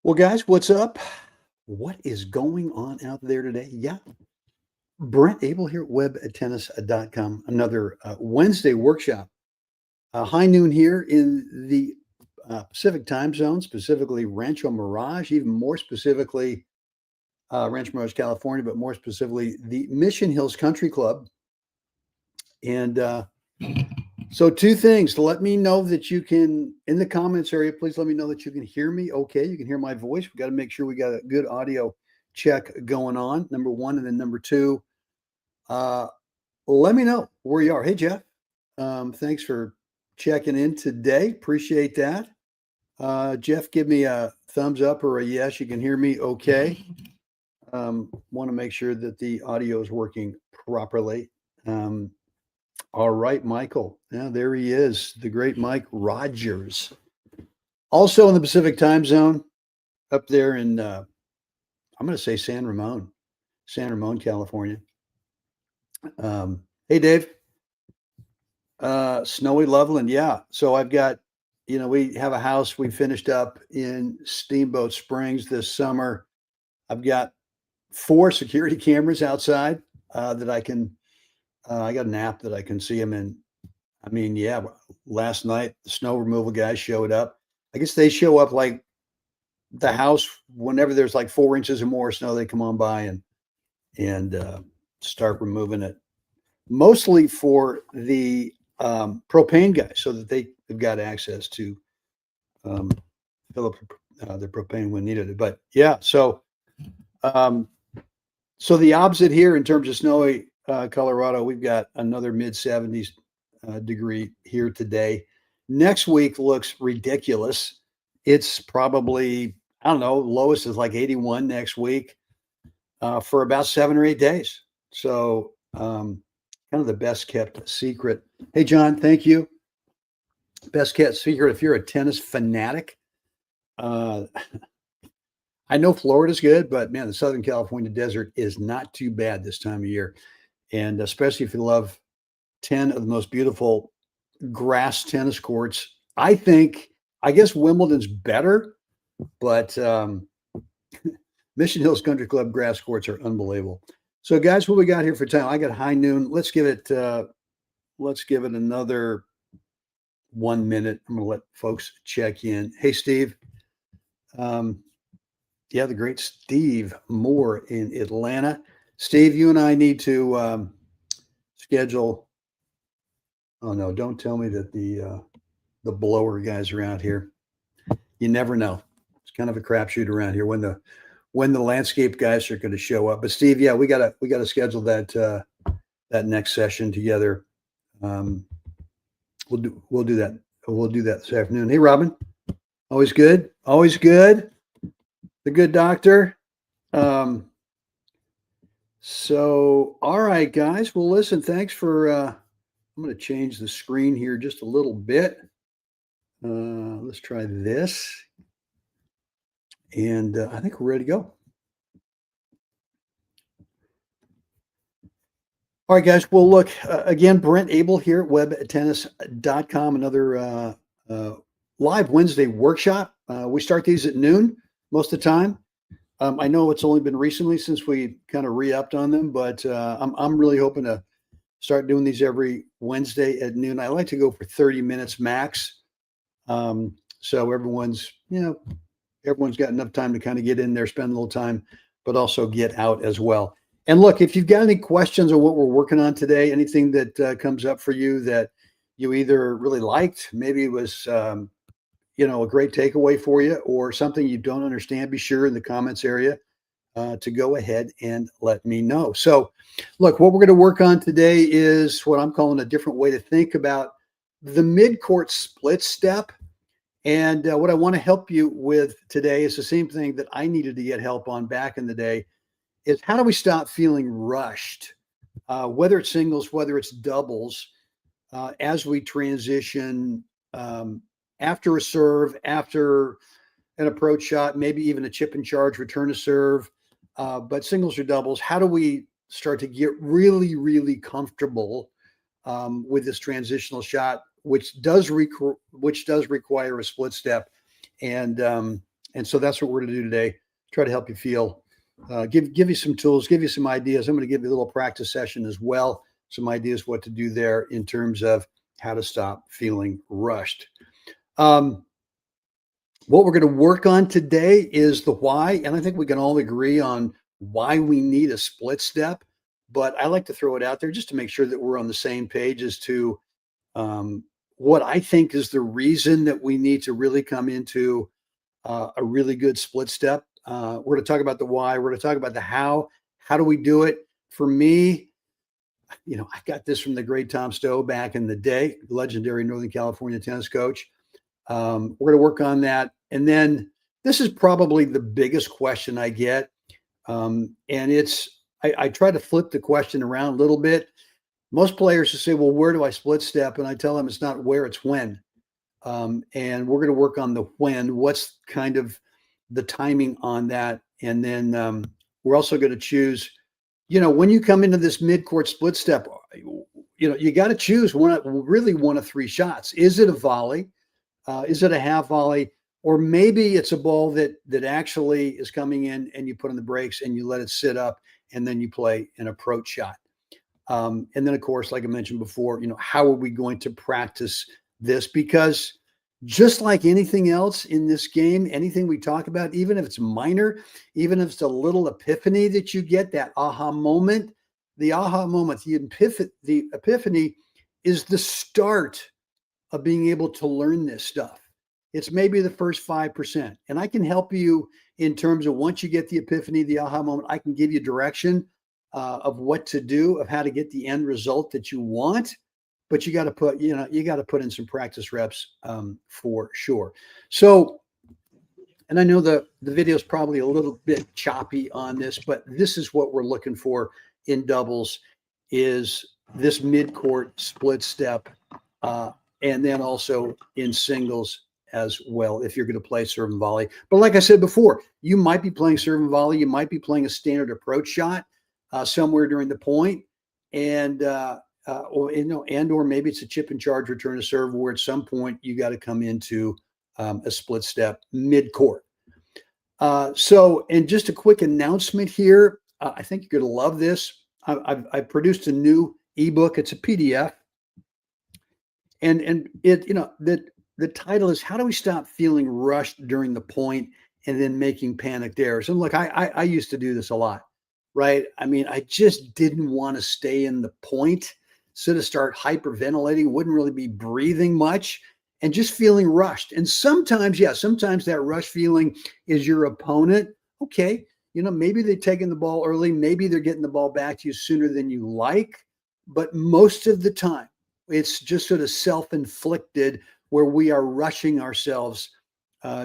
Well, guys, what's up? What is going on out there today? Yeah, Brent Abel here at WebTennis.com. Another Wednesday workshop. High noon here in the Pacific time zone, specifically Rancho Mirage, even more specifically Rancho Mirage, California, but more specifically the Mission Hills Country Club. And so two things. Let me know that you can, in the comments area, please let me know that you can hear me okay. You can hear my voice. We got to make sure we got a good audio check going on, number one. And then number two, let me know where you are. Hey, Jeff, thanks for checking in today. Appreciate that. Jeff, give me a thumbs up or a yes. You can hear me okay. Want to make sure that the audio is working properly. All right, Michael. Yeah, there he is, the great Mike Rogers. Also in the Pacific time zone, up there in, I'm going to say San Ramon, California. Hey, Dave. Snowy Loveland. Yeah. So I've got, we have a house we finished up in Steamboat Springs this summer. I've got 4 security cameras outside that I got an app that I can see them in. I mean, yeah, last night the snow removal guys showed up. I guess they show up like the house whenever there's like 4 inches or more snow. They come on by and start removing it, mostly for the propane guys, so that they've got access to fill up the propane when needed. But yeah, so the opposite here in terms of snowy Colorado, we've got another mid 70s degree here today. Next week looks ridiculous. It's probably, I don't know, lowest is like 81 next week for about 7 or 8 days. So kind of the best kept secret. Hey, John, thank you. Best kept secret if you're a tennis fanatic. I know Florida's good, but man, the Southern California desert is not too bad this time of year. And especially if you love 10 of the most beautiful grass tennis courts. I guess Wimbledon's better, but Mission Hills Country Club grass courts are unbelievable. So guys, what we got here for time? I got high noon. Let's give it another 1 minute. I'm going to let folks check in. Hey, Steve. Yeah, the great Steve Moore in Atlanta. Steve, you and I need to schedule. Oh no, don't tell me that the blower guys are out here. You never know. It's kind of a crapshoot around here when the landscape guys are going to show up. But Steve, yeah, we gotta schedule that next session together. We'll do that. We'll do that this afternoon. Hey, Robin, always good. Always good. The good doctor. So, all right, guys. Well, listen, thanks for, I'm going to change the screen here just a little bit. Let's try this. And I think we're ready to go. All right, guys. Well, look, again, Brent Abel here at WebTennis.com, another live Wednesday workshop. We start these at noon most of the time. I know it's only been recently since we kind of re-upped on them, but I'm really hoping to start doing these every Wednesday at noon. I like to go for 30 minutes max. So everyone's got enough time to kind of get in there, spend a little time, but also get out as well. And look, if you've got any questions on what we're working on today, anything that comes up for you that you either really liked, maybe it was a great takeaway for you, or something you don't understand, be sure in the comments area to go ahead and let me know. So look, what we're going to work on today is what I'm calling a different way to think about the mid-court split step. And what I want to help you with today is the same thing that I needed to get help on back in the day, is how do we stop feeling rushed, whether it's singles, whether it's doubles, as we transition after a serve, after an approach shot, maybe even a chip and charge, return to serve, but singles or doubles, how do we start to get really, really comfortable with this transitional shot, which does require a split step. And And so that's what we're going to do today. Try to help you feel, give you some tools, give you some ideas. I'm going to give you a little practice session as well. Some ideas what to do there in terms of how to stop feeling rushed. What we're going to work on today is the why. And I think we can all agree on why we need a split step. But I like to throw it out there just to make sure that we're on the same page as to what I think is the reason that we need to really come into a really good split step. We're going to talk about the why. We're going to talk about the how. How do we do it? For me, I got this from the great Tom Stowe back in the day, legendary Northern California tennis coach. We're going to work on that. And then this is probably the biggest question I get. And I try to flip the question around a little bit. Most players will say, well, where do I split step? And I tell them it's not where, it's when. And we're going to work on the when. What's kind of the timing on that? And then we're also going to choose, when you come into this mid-court split step, you got to choose one of three shots. Is it a volley? Is it a half volley? Or maybe it's a ball that actually is coming in and you put on the brakes and you let it sit up and then you play an approach shot. And then, of course, like I mentioned before, how are we going to practice this? Because just like anything else in this game, anything we talk about, even if it's minor, even if it's a little epiphany that you get, that aha moment, the epiphany is the start of being able to learn this stuff. It's maybe the first 5%. And I can help you in terms of once you get the epiphany, the aha moment, I can give you direction of what to do, of how to get the end result that you want. But you got to put in some practice reps for sure. So, and I know the video is probably a little bit choppy on this, but this is what we're looking for in doubles is this mid-court split step. And then also in singles as well, if you're going to play serve and volley. But like I said before, you might be playing serve and volley. You might be playing a standard approach shot somewhere during the point, and or maybe it's a chip and charge return to serve where at some point you got to come into a split step mid-court. So, and just a quick announcement here. I think you're going to love this. I've produced a new ebook. It's a PDF. And it, the title is How Do We Stop Feeling Rushed During the Point and Then Making Panicked Errors? And look, I used to do this a lot, right? I mean, I just didn't want to stay in the point, sort of start hyperventilating, wouldn't really be breathing much and just feeling rushed. And sometimes that rush feeling is your opponent. Okay. Maybe they're taking the ball early. Maybe they're getting the ball back to you sooner than you like. But most of the time, it's just sort of self-inflicted where we are rushing ourselves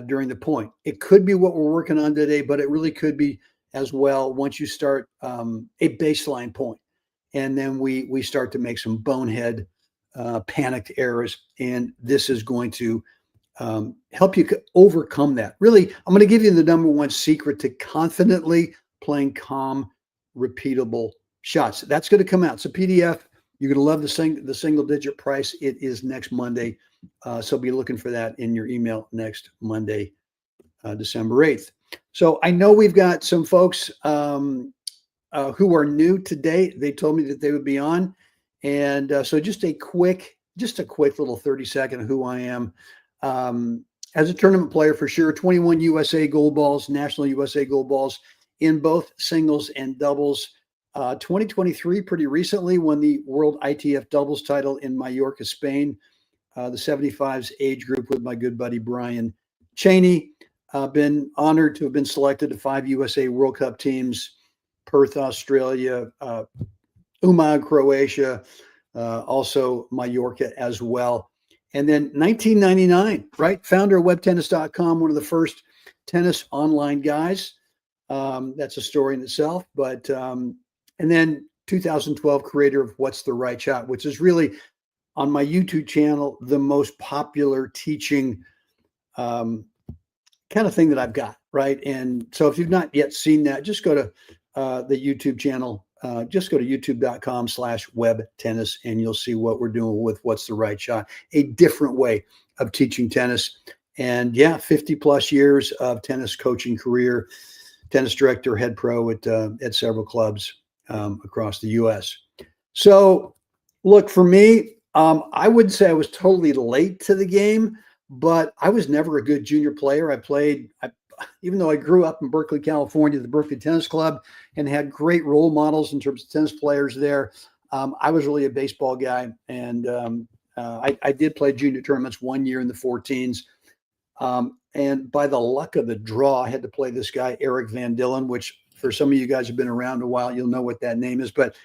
during the point. It could be what we're working on today, but it really could be as well once you start a baseline point. And then we start to make some bonehead panicked errors. And this is going to help you overcome that. Really, I'm going to give you the number one secret to confidently playing calm, repeatable shots. That's going to come out. It's a PDF. You're going to love the single digit price. It is next Monday. So be looking for that in your email next Monday, December 8th. So I know we've got some folks who are new today. They told me that they would be on. And so just a quick little 30-second who I am. As a tournament player for sure, 21 USA gold balls, national USA gold balls in both singles and doubles. 2023, pretty recently, won the World ITF doubles title in Mallorca, Spain, the 75s age group with my good buddy Brian Cheney. Been honored to have been selected to 5 USA World Cup teams, Perth, Australia, Umag, Croatia, also Mallorca as well. And then 1999, right? Founder of WebTennis.com, one of the first tennis online guys. That's a story in itself, but and then 2012 creator of What's the Right Shot, which is really on my YouTube channel, the most popular teaching kind of thing that I've got, right? And so if you've not yet seen that, just go to the YouTube channel. Just go to youtube.com/webtennis and you'll see what we're doing with What's the Right Shot, a different way of teaching tennis. And yeah, 50 plus years of tennis coaching career, tennis director, head pro at several clubs across the U.S. So, look, for me, I wouldn't say I was totally late to the game, but I was never a good junior player. Even though I grew up in Berkeley, California, the Berkeley Tennis Club, and had great role models in terms of tennis players there. I was really a baseball guy, and I did play junior tournaments one year in the 14s. And by the luck of the draw, I had to play this guy, Eric Van Dillen, which for some of you guys who've been around a while, you'll know what that name is. But,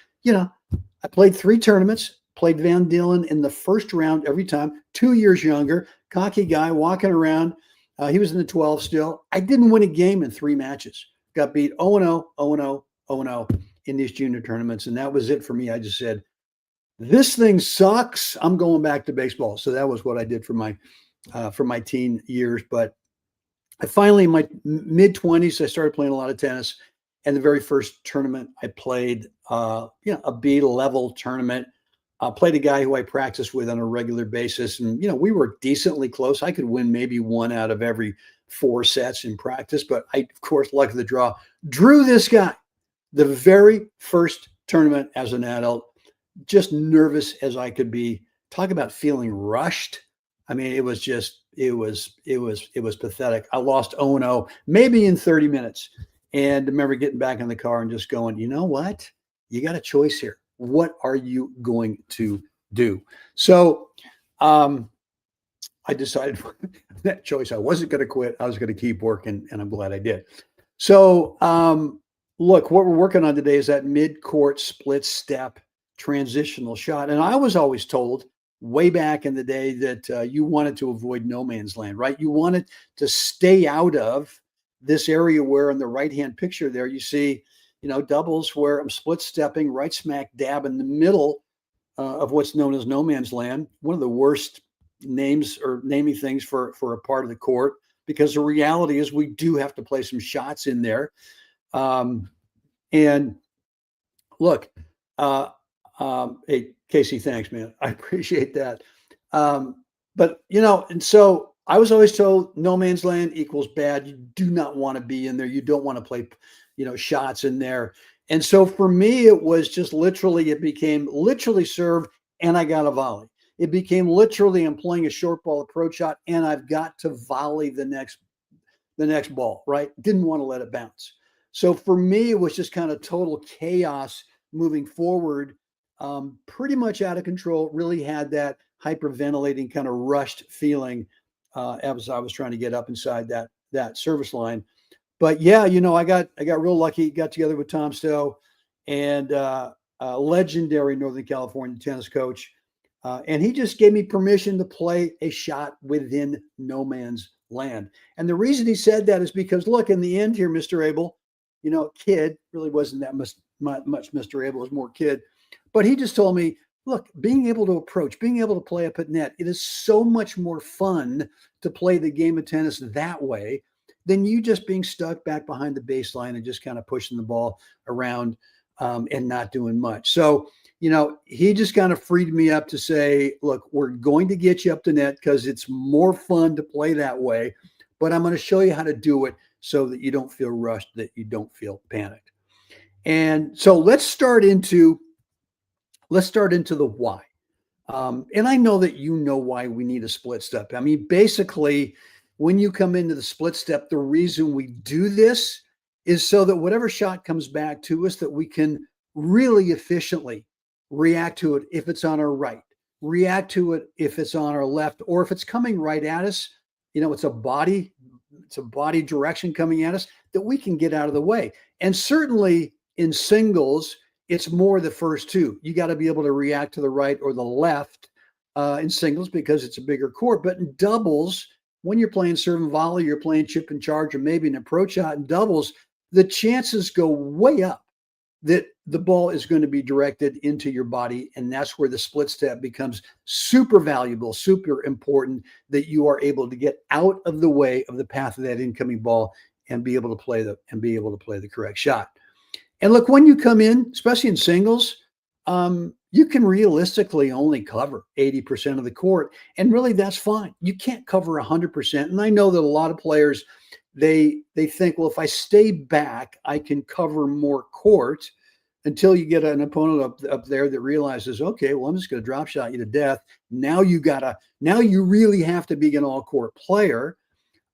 I played 3 tournaments, played Van Dillen in the first round every time, 2 years younger, cocky guy walking around. He was in the 12 still. I didn't win a game in 3 matches. Got beat 0-0, 0-0, 0-0 in these junior tournaments. And that was it for me. I just said, this thing sucks. I'm going back to baseball. So that was what I did for my teen years. But I finally, in my mid-20s, I started playing a lot of tennis. And the very first tournament I played, a B-level tournament, played a guy who I practiced with on a regular basis. And, we were decently close. I could win maybe 1 out of every 4 sets in practice. But I, of course, luck of the draw, drew this guy the very first tournament as an adult, just nervous as I could be. Talk about feeling rushed. I mean, it was pathetic. I lost 0-0, maybe in 30 minutes. And I remember getting back in the car and just going, you know what? You got a choice here. What are you going to do? So I decided that choice. I wasn't going to quit. I was going to keep working, and I'm glad I did. So look, what we're working on today is that mid-court split step transitional shot. And I was always told way back in the day that you wanted to avoid no man's land, right? You wanted to stay out of this area where in the right-hand picture there, you see, doubles where I'm split stepping right smack dab in the middle of what's known as no man's land. One of the worst names or naming things for a part of the court, because the reality is we do have to play some shots in there. And look, hey, Casey, thanks, man. I appreciate that. But, and so I was always told no man's land equals bad. You do not want to be in there. You don't want to play, shots in there. And so for me, it was just it became literally serve and I got a volley. It became literally I'm playing a short ball approach shot and I've got to volley the next ball, right? Didn't want to let it bounce. So for me, it was just kind of total chaos moving forward, pretty much out of control, really had that hyperventilating kind of rushed feeling as I was trying to get up inside that service line. But yeah, I got real lucky, got together with Tom Stowe and a legendary Northern California tennis coach. And he just gave me permission to play a shot within no man's land. And the reason he said that is because, look, in the end here, Mr. Abel, kid, really wasn't that much Mr. Abel, was more kid. But he just told me, look, being able to approach, being able to play up at net, it is so much more fun to play the game of tennis that way than you just being stuck back behind the baseline and just kind of pushing the ball around and not doing much. So, he just kind of freed me up to say, look, we're going to get you up to net because it's more fun to play that way, but I'm going to show you how to do it so that you don't feel rushed, that you don't feel panicked. And so let's start into the why. And I know that why we need a split step. I mean, basically, when you come into the split step, the reason we do this is so that whatever shot comes back to us, that we can really efficiently react to it if it's on our right, react to it if it's on our left, or if it's coming right at us, it's a body direction coming at us, that we can get out of the way. And certainly in singles, it's more the first two. You got to be able to react to the right or the left in singles because it's a bigger court. But in doubles, when you're playing serve and volley, you're playing chip and charge, or maybe an approach shot in doubles, the chances go way up that the ball is going to be directed into your body. And that's where the split step becomes super valuable, super important, that you are able to get out of the way of the path of that incoming ball and be able to play the correct shot. And look, when you come in, especially in singles, you can realistically only cover 80% of the court. And really, that's fine. You can't cover 100%. And I know that a lot of players, they think, well, if I stay back, I can cover more court, until you get an opponent up there that realizes, okay, well, I'm just going to drop shot you to death. Now you really have to be an all court player.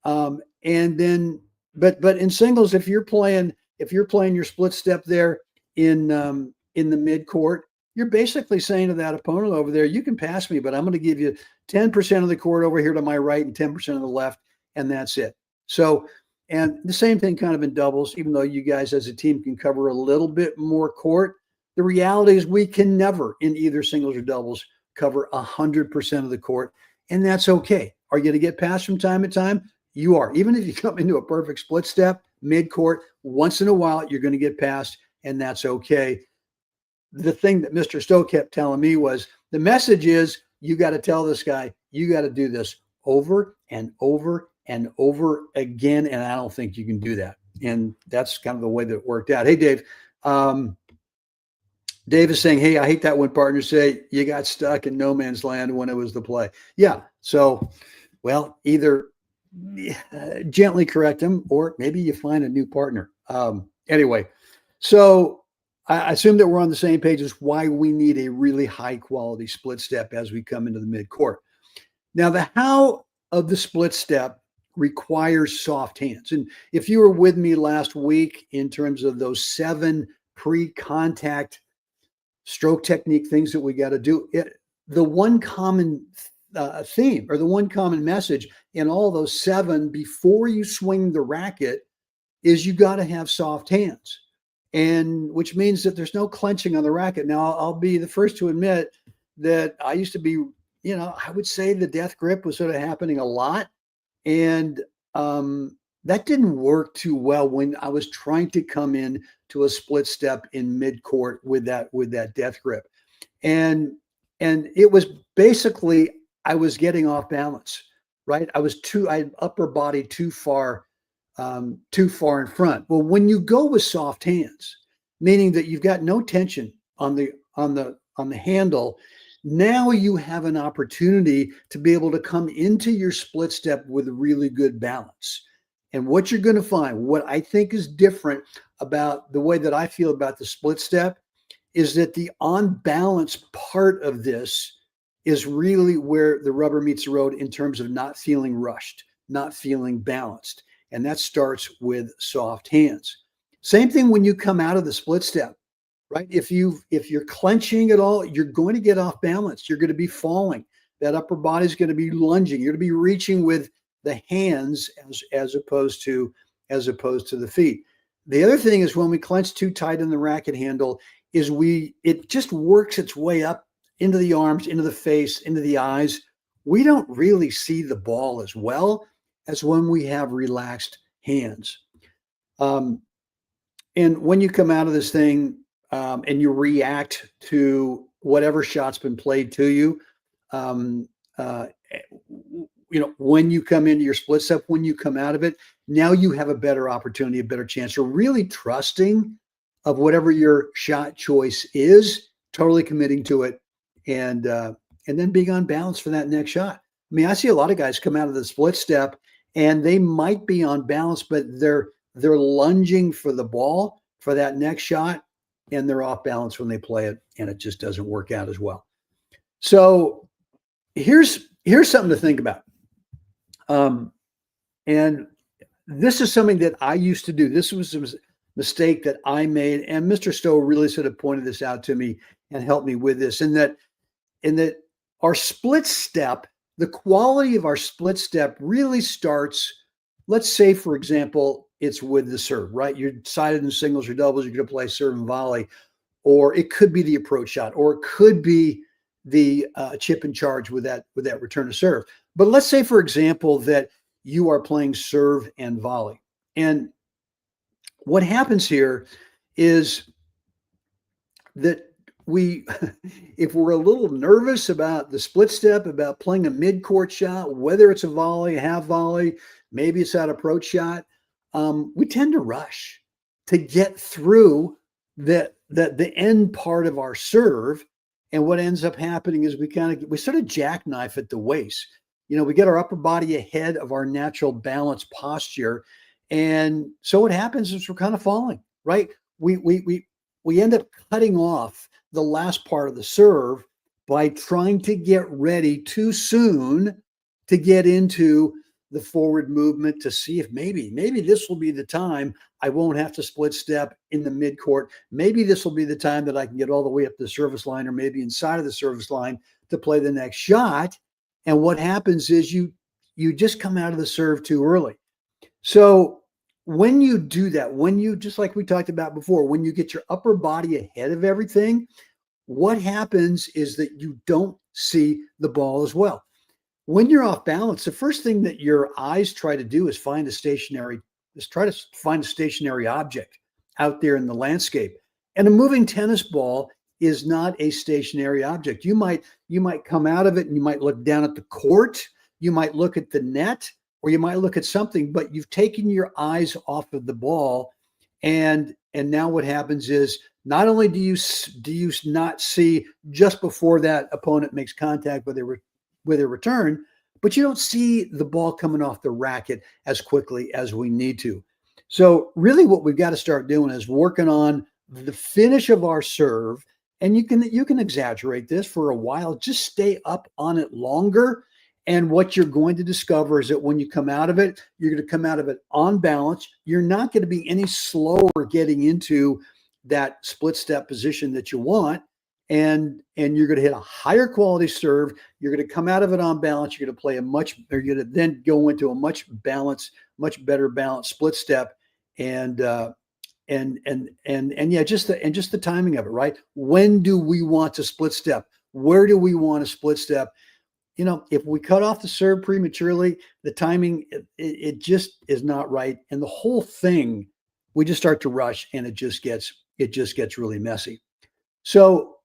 And then, but in singles, if you're playing your split step there in the mid court, you're basically saying to that opponent over there, you can pass me, but I'm going to give you 10% of the court over here to my right and 10% of the left, and that's it. So, and the same thing kind of in doubles, even though you guys as a team can cover a little bit more court, the reality is we can never in either singles or doubles cover 100% of the court, and that's okay. Are you going to get passed from time to time? You are. Even if you come into a perfect split step, mid-court, once in a while, you're going to get passed, and that's okay. The thing that Mr. Stowe kept telling me was, the message is, you got to tell this guy, you got to do this over and over and over again, and I don't think you can do that. And that's kind of the way that it worked out. Hey, Dave. Dave is saying, hey, I hate that when partners say you got stuck in no man's land when it was the play. Yeah. So, well, either gently correct him, or maybe you find a new partner. Anyway, so I assume that we're on the same page as why we need a really high quality split step as we come into the mid court. Now, the how of the split step requires soft hands. And if you were with me last week in terms of those 7 pre-contact stroke technique things that we got to do, the one common theme, or the one common message in all those 7 before you swing the racket, is you got to have soft hands, and which means that there's no clenching on the racket. Now, I'll be the first to admit that I used to be, I would say the death grip was sort of happening a lot, and that didn't work too well when I was trying to come in to a split step in mid court with that death grip, and it was basically, I was getting off balance, right? I had upper body too far in front. Well, when you go with soft hands, meaning that you've got no tension on the handle, now you have an opportunity to be able to come into your split step with really good balance. And what you're going to find, what I think is different about the way that I feel about the split step, is that the on balance part of this is really where the rubber meets the road in terms of not feeling rushed, not feeling balanced. And that starts with soft hands. Same thing when you come out of the split step, right? If you're clenching at all, you're going to get off balance. You're going to be falling. That upper body is going to be lunging. You're going to be reaching with the hands as opposed to the feet. The other thing is, when we clench too tight in the racket handle, it just works its way up into the arms, into the face, into the eyes. We don't really see the ball as well as when we have relaxed hands. And when you come out of this thing and you react to whatever shot's been played to you, when you come into your split step, when you come out of it, now you have a better opportunity, a better chance. You're really trusting of whatever your shot choice is, totally committing to it, and then being on balance for that next shot. I mean, I see a lot of guys come out of the split step and they might be on balance, but they're lunging for the ball for that next shot, and they're off balance when they play it, and it just doesn't work out as well. So here's something to think about. And this is something that I used to do. This was a mistake that I made, and Mr. Stowe really sort of pointed this out to me and helped me with this, in that our split step, the quality of our split step really starts, let's say, for example, it's with the serve, right? You're decided in singles or doubles, you're going to play serve and volley, or it could be the approach shot, or it could be the chip and charge with that return to serve. But let's say, for example, that you are playing serve and volley. And what happens here is that if we're a little nervous about the split step, about playing a mid-court shot, whether it's a volley, a half volley, maybe it's that approach shot, we tend to rush to get through the end part of our serve. And what ends up happening is we sort of jackknife at the waist. We get our upper body ahead of our natural balance posture. And so what happens is we're kind of falling, right? We end up cutting off the last part of the serve by trying to get ready too soon to get into the forward movement to see if maybe this will be the time I won't have to split step in the midcourt. Maybe this will be the time that I can get all the way up the service line, or maybe inside of the service line to play the next shot. And what happens is you just come out of the serve too early. So when you do that, when you, just like we talked about before, when you get your upper body ahead of everything, what happens is that you don't see the ball as well. When you're off balance, the first thing that your eyes try to do is try to find a stationary object out there in the landscape. And a moving tennis ball is not a stationary object. You might come out of it and you might look down at the court, you might look at the net, or you might look at something, but you've taken your eyes off of the ball. And now what happens is, not only do you not see just before that opponent makes contact with a return, but you don't see the ball coming off the racket as quickly as we need to. So really what we've got to start doing is working on the finish of our serve. And you can exaggerate this for a while, just stay up on it longer. And what you're going to discover is that when you come out of it, you're going to come out of it on balance. You're not going to be any slower getting into that split step position that you want. And you're going to hit a higher quality serve. You're going to come out of it on balance. You're going to play you're going to then go into a much better balanced split step. And yeah, just the timing of it, right? When do we want to split step? Where do we want to split step? If we cut off the serve prematurely, the timing, it just is not right. And the whole thing, we just start to rush, and it just gets really messy. So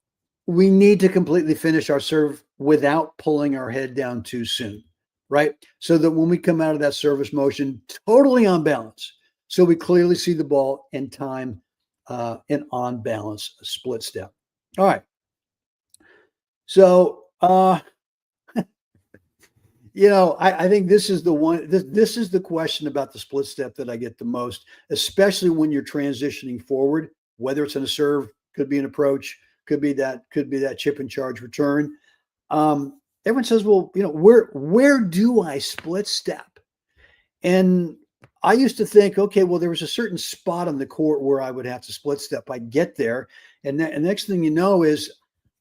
we need to completely finish our serve without pulling our head down too soon, right? So that when we come out of that service motion, totally on balance, so we clearly see the ball and time an on balance split step. All right. So, I think this is the one, this is the question about the split step that I get the most, especially when you're transitioning forward, whether it's in a serve, could be an approach, could be that chip and charge return. Everyone says, well, where do I split step? And I used to think, okay, well, there was a certain spot on the court where I would have to split step. I'd get there, and the next thing you know is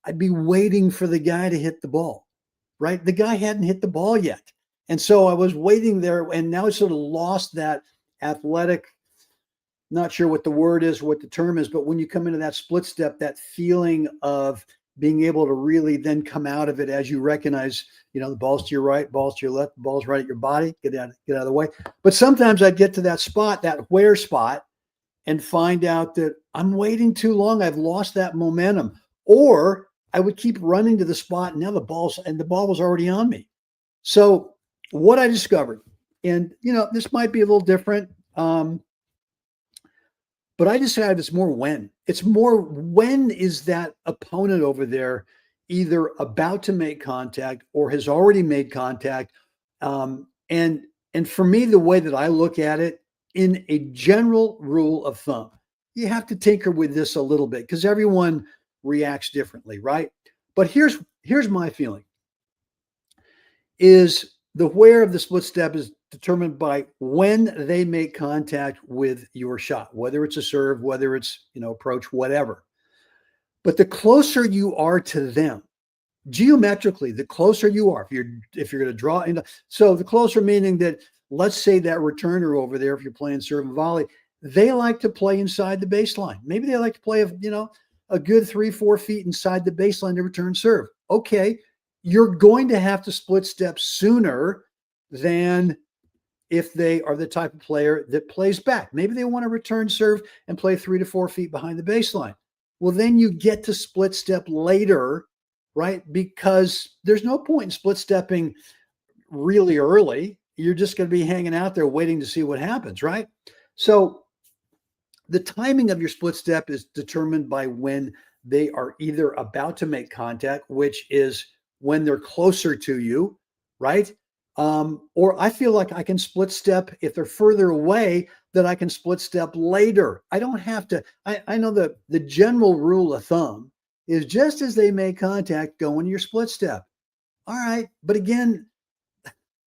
I'd be waiting for the guy to hit the ball, right? The guy hadn't hit the ball yet. And so I was waiting there, and now I sort of lost that athletic, not sure what the word is, what the term is, but when you come into that split step, that feeling of being able to really then come out of it as you recognize, the ball's to your right, ball's to your left, ball's right at your body, get out of the way. But sometimes I'd get to that spot, that where spot, and find out that I'm waiting too long. I've lost that momentum. Or I would keep running to the spot, and now the ball was already on me. So what I discovered, and this might be a little different, but I decided it's more when. It's more when is that opponent over there either about to make contact or has already made contact. And for me, the way that I look at it, in a general rule of thumb, you have to tinker with this a little bit because everyone reacts differently, right? But here's my feeling, is the where of the split step is determined by when they make contact with your shot, whether it's a serve, whether it's, approach, whatever. But the closer you are to them, geometrically, the closer you are, if you're going to draw into, so the closer meaning that, let's say that returner over there, if you're playing serve and volley, they like to play inside the baseline. Maybe they like to play a good 3-4 feet inside the baseline to return serve. Okay, you're going to have to split step sooner than if they are the type of player that plays back. Maybe they want to return serve and play 3 to 4 feet behind the baseline. Well, then you get to split step later, right? Because there's no point in split stepping really early. You're just going to be hanging out there waiting to see what happens, right? So the timing of your split step is determined by when they are either about to make contact, which is when they're closer to you, right? Or I feel like I can split step if they're further away, that I can split step later. I don't have to. I know that the general rule of thumb is just as they make contact, go into your split step. All right. But again,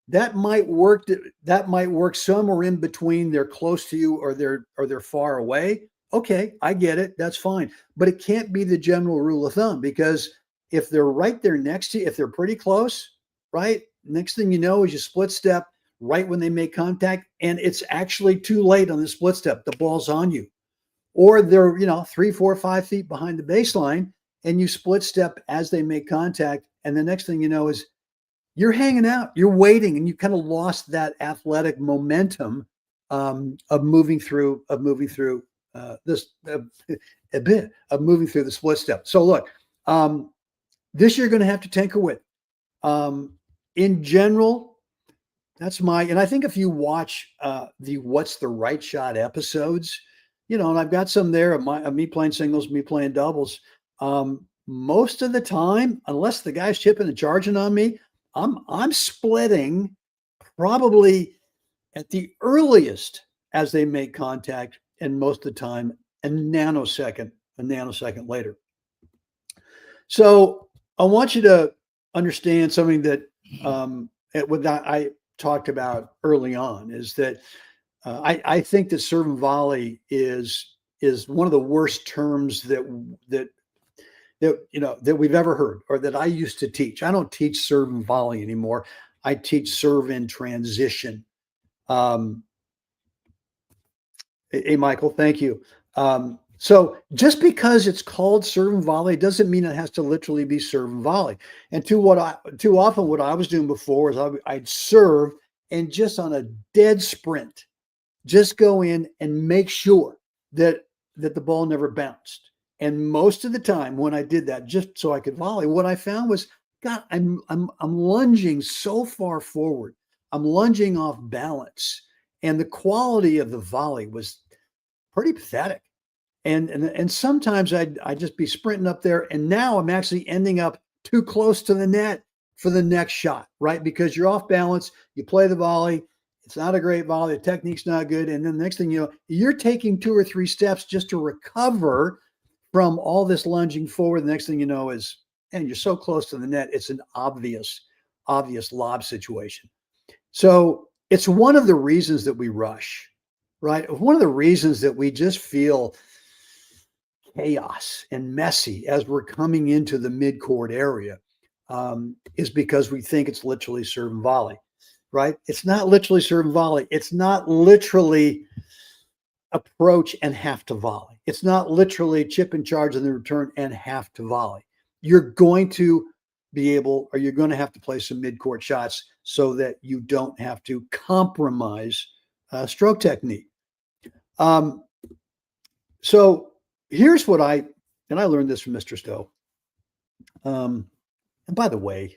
that might work. That might work somewhere in between. They're close to you or they're far away. Okay, I get it. That's fine. But it can't be the general rule of thumb, because if they're right there next to you, if they're pretty close, right? Next thing you know is you split step right when they make contact, and it's actually too late on the split step. The ball's on you. Or they're, 3, 4, 5 feet behind the baseline, and you split step as they make contact. And the next thing you know is you're hanging out, you're waiting, and you kind of lost that athletic momentum of moving through this a bit of moving through the split step. So look, this you're going to have to tinker with. In general, and I think if you watch the What's the Right Shot episodes, and I've got some there of me playing singles, me playing doubles. Most of the time, unless the guy's chipping and charging on me, I'm splitting probably at the earliest as they make contact, and most of the time a nanosecond later. So I want you to understand something that I talked about early on, is that I think that serve and volley is one of the worst terms that we've ever heard, or that I used to teach. I don't teach serve and volley anymore. I teach serve in transition. Hey, Michael, thank you. So just because it's called serve and volley doesn't mean it has to literally be serve and volley. And too often what I was doing before is I'd serve and just on a dead sprint, just go in and make sure that the ball never bounced. And most of the time when I did that, just so I could volley, what I found was, God, I'm lunging so far forward. I'm lunging off balance, and the quality of the volley was pretty pathetic. And sometimes I'd just be sprinting up there, and now I'm actually ending up too close to the net for the next shot, right? Because you're off balance, you play the volley, it's not a great volley, the technique's not good, and then the next thing you know, you're taking 2 or 3 steps just to recover from all this lunging forward. The next thing you know is, and you're so close to the net, it's an obvious lob situation. So it's one of the reasons that we rush, right? One of the reasons that we just feel chaos and messy as we're coming into the midcourt area is because we think it's literally serve and volley, right? It's not literally serve and volley. It's not literally approach and have to volley. It's not literally chip and charge in the return and have to volley. You're going to you're going to have to play some midcourt shots so that you don't have to compromise stroke technique. So here's what I learned this from Mr. Stowe. And by the way,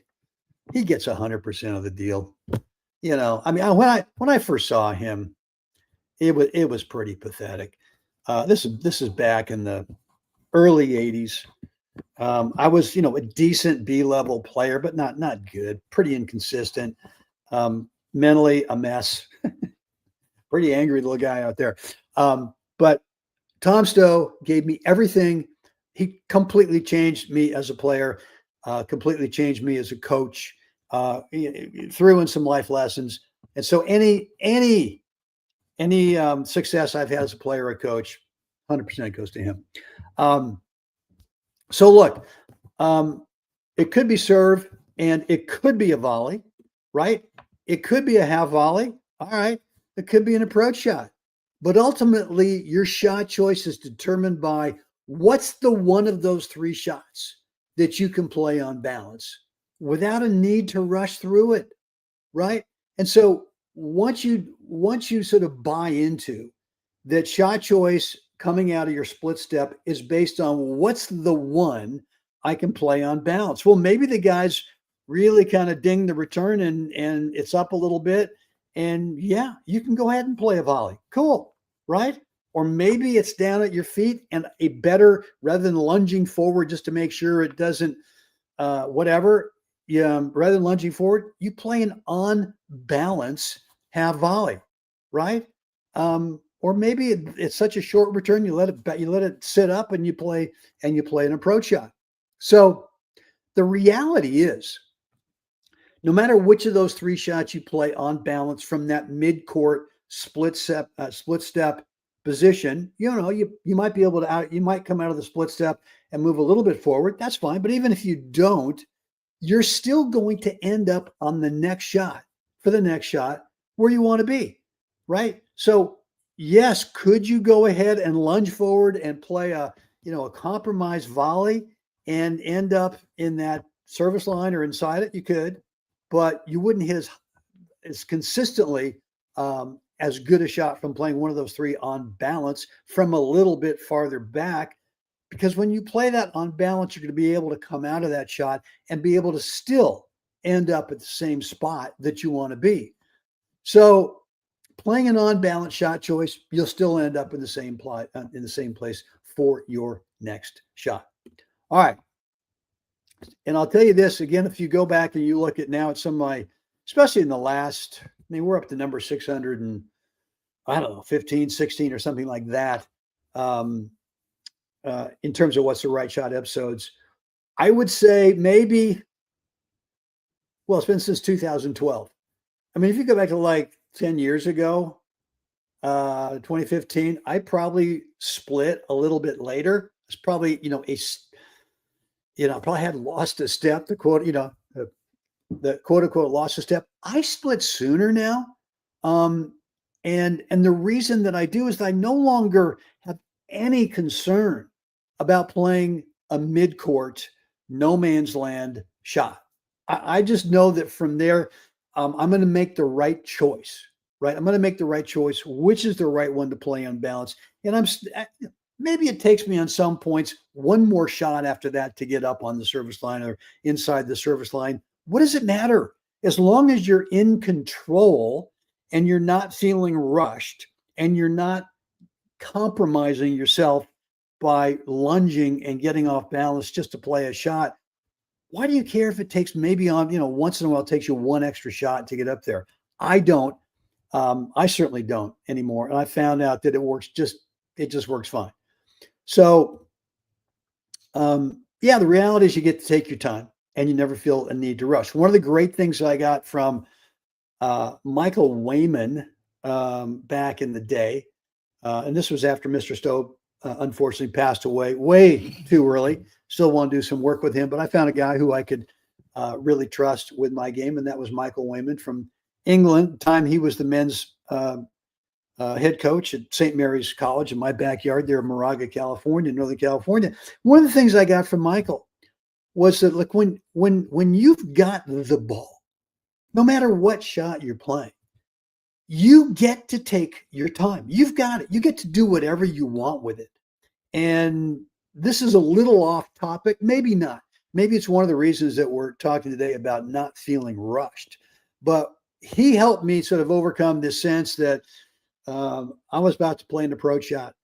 he gets 100% of the deal. When I first saw him, it was pretty pathetic. This is back in the early 80s. I was, a decent B-level player, but not good, pretty inconsistent, mentally a mess, pretty angry little guy out there. But Tom Stowe gave me everything. He completely changed me as a player, completely changed me as a coach, threw in some life lessons. And so any success I've had as a player or coach, 100% goes to him. So look, it could be serve and it could be a volley, right? It could be a half volley. All right. It could be an approach shot. But ultimately, your shot choice is determined by what's the one of those 3 shots that you can play on balance without a need to rush through it, right? And so once you sort of buy into that shot choice coming out of your split step is based on what's the one I can play on balance. Well, maybe the guy's really kind of ding the return and it's up a little bit. And yeah, you can go ahead and play a volley. Cool, right? or maybe it's down at your feet and a better, rather than lunging forward just to make sure it doesn't, whatever, rather than lunging forward, you play an on balance half volley, right? Or maybe it's such a short return, you let it sit up and you play an approach shot. So the reality is, no matter which of those three shots you play on balance from that mid-court split step position, you might be able to you might come out of the split step and move a little bit forward. That's fine. But even if you don't, you're still going to end up on the next shot where you want to be, right? So yes, could you go ahead and lunge forward and play a compromised volley and end up in that service line or inside it? You could, but you wouldn't hit as consistently as good a shot from playing one of those three on balance from a little bit farther back. Because when you play that on balance, you're going to be able to come out of that shot and be able to still end up at the same spot that you want to be. So playing an on balance shot choice, you'll still end up in the same place for your next shot. All right. And I'll tell you this again, if you go back and you look at now at some of my, especially in the last, we're up to number 600 and 15, 16 or something like that. In terms of what's the right shot episodes, I would say maybe, it's been since 2012. If you go back to like 10 years ago, 2015, I probably split a little bit later. It's probably, probably had lost a step, the quote unquote lost a step. I split sooner now. And the reason that I do is that I no longer have any concern about playing a mid-court, no man's land shot. I just know that from there, I'm going to make the right choice, right? I'm going to make the right choice, which is the right one to play on balance. And maybe it takes me on some points one more shot after that to get up on the service line or inside the service line. What does it matter? As long as you're in control and you're not feeling rushed and you're not compromising yourself by lunging and getting off balance just to play a shot, why do you care if it takes maybe once in a while it takes you one extra shot to get up there? I don't. I certainly don't anymore. And I found out that it just works fine. So, the reality is you get to take your time and you never feel a need to rush. One of the great things I got from Michael Wayman back in the day, and this was after Mr. Stowe unfortunately passed away way too early. Still want to do some work with him, but I found a guy who I could really trust with my game, and that was Michael Wayman from England. At the time he was the men's head coach at St. Mary's College in my backyard there in Moraga, California, Northern California. One of the things I got from Michael was that, look, when you've got the ball, no matter what shot you're playing, you get to take your time. You've got it. You get to do whatever you want with it. And this is a little off topic. Maybe not. Maybe it's one of the reasons that we're talking today about not feeling rushed. But he helped me sort of overcome this sense that I was about to play an approach shot.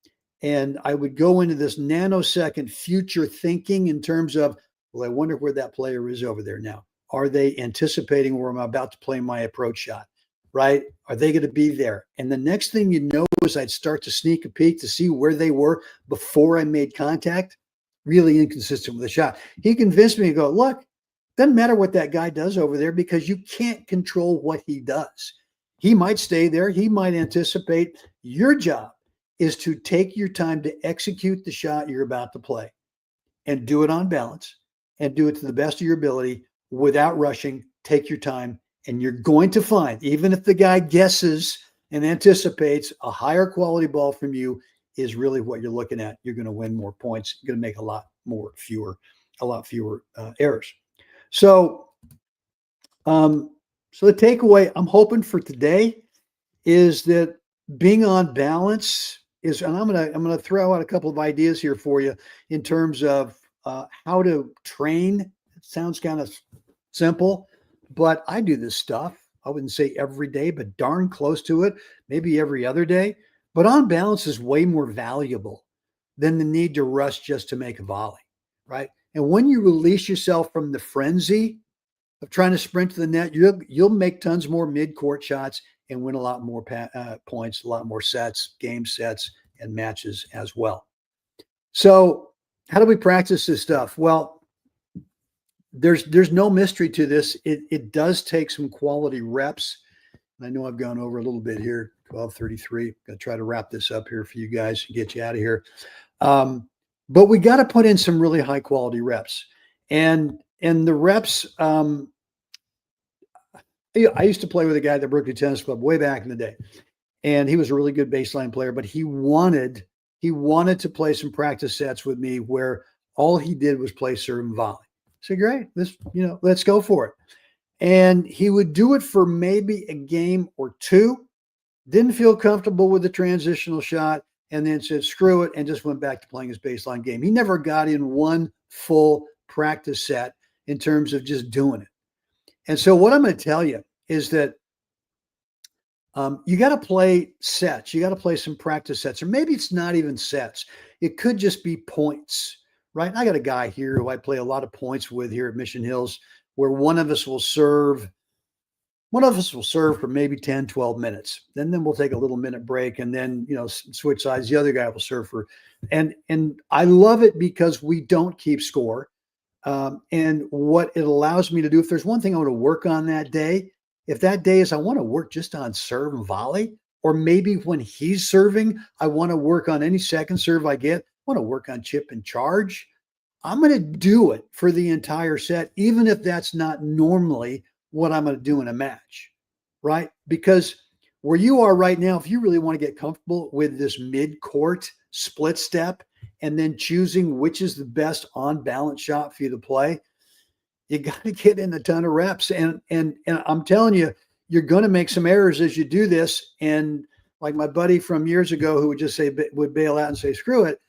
And I would go into this nanosecond future thinking in terms of, I wonder where that player is over there now. Are they anticipating where I'm about to play my approach shot? Right? Are they going to be there? And the next thing you know is I'd start to sneak a peek to see where they were before I made contact. Really inconsistent with the shot. He convinced me to go, look, doesn't matter what that guy does over there because you can't control what he does. He might stay there. He might anticipate. Your job is to take your time to execute the shot you're about to play and do it on balance and do it to the best of your ability without rushing. Take your time. And you're going to find, even if the guy guesses and anticipates, a higher quality ball from you is really what you're looking at. You're going to win more points. You're going to make a lot fewer errors. So, the takeaway I'm hoping for today is that being on balance is, and I'm going to throw out a couple of ideas here for you in terms of how to train. It sounds kind of simple. But I do this stuff, I wouldn't say every day, but darn close to it, maybe every other day. but on balance is way more valuable than the need to rush just to make a volley, right? And when you release yourself from the frenzy of trying to sprint to the net, you'll make tons more mid-court shots and win a lot more points, a lot more sets, game sets, and matches as well. So, how do we practice this stuff? Well, there's no mystery to this. It does take some quality reps. I know I've gone over a little bit here, 12:33. Gonna try to wrap this up here for you guys and get you out of here. But we got to put in some really high quality reps, and the reps. I used to play with a guy at the Berkeley Tennis Club way back in the day, and he was a really good baseline player. But he wanted to play some practice sets with me where all he did was play serve and volley. So great, let's go for it. And he would do it for maybe a game or two, didn't feel comfortable with the transitional shot, and then said, screw it, and just went back to playing his baseline game. He never got in one full practice set in terms of just doing it. And so what I'm going to tell you is that you got to play sets. You got to play some practice sets, or maybe it's not even sets. It could just be points, right? I got a guy here who I play a lot of points with here at Mission Hills, where one of us will serve for maybe 10, 12 minutes. Then we'll take a little minute break and then, switch sides. The other guy will serve and I love it because we don't keep score. And what it allows me to do, if there's one thing I want to work on that day, if that day is I want to work just on serve and volley, or maybe when he's serving, I want to work on any second serve I get, I want to work on chip and charge. I'm going to do it for the entire set, even if that's not normally what I'm going to do in a match, right? Because where you are right now, if you really want to get comfortable with this mid-court split step and then choosing which is the best on-balance shot for you to play, you got to get in a ton of reps. And I'm telling you, you're going to make some errors as you do this. And like my buddy from years ago who would bail out and say, screw it.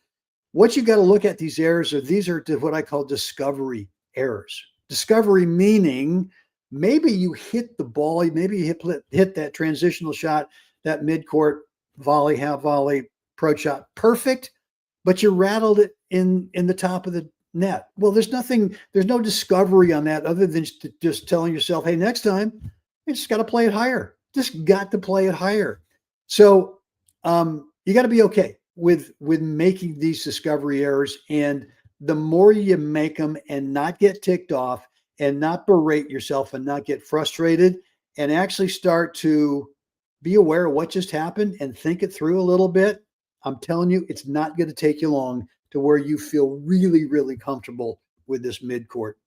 What you got to look at these errors these are what I call discovery errors. Discovery meaning maybe you hit the ball, maybe you hit that transitional shot, that mid-court volley, half volley, approach shot, perfect, but you rattled it in the top of the net. Well, there's no discovery on that other than just telling yourself, hey, next time, you just got to play it higher. Just got to play it higher. So you got to be okay with making these discovery errors. And the more you make them and not get ticked off and not berate yourself and not get frustrated and actually start to be aware of what just happened and think it through a little bit, I'm telling you, it's not going to take you long to where you feel really, really comfortable with this mid-court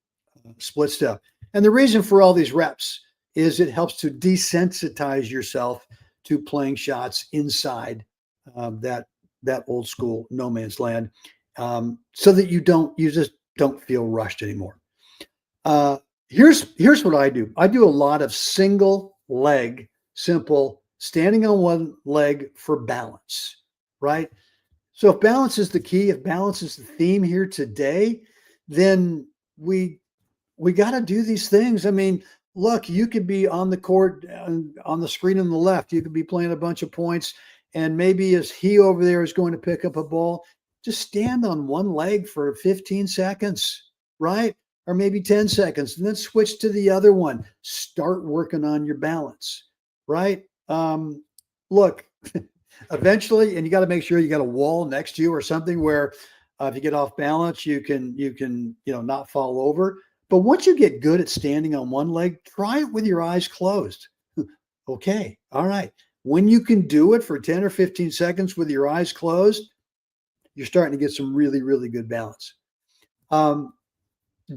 split step. And the reason for all these reps is it helps to desensitize yourself to playing shots inside that old school no man's land, so that you just don't feel rushed anymore. Here's what I do. I do a lot of single leg, simple, standing on one leg for balance, right? So if balance is the key, if balance is the theme here today, then we got to do these things. I mean, look, you could be on the court on the screen on the left. You could be playing a bunch of points, and maybe as he over there is going to pick up a ball, just stand on one leg for 15 seconds, right? Or maybe 10 seconds, and then switch to the other one. Start working on your balance, right? Look, eventually, and you got to make sure you got a wall next to you or something where if you get off balance, you can not fall over. But once you get good at standing on one leg, try it with your eyes closed. Okay, all right. When you can do it for 10 or 15 seconds with your eyes closed, you're starting to get some really, really good balance.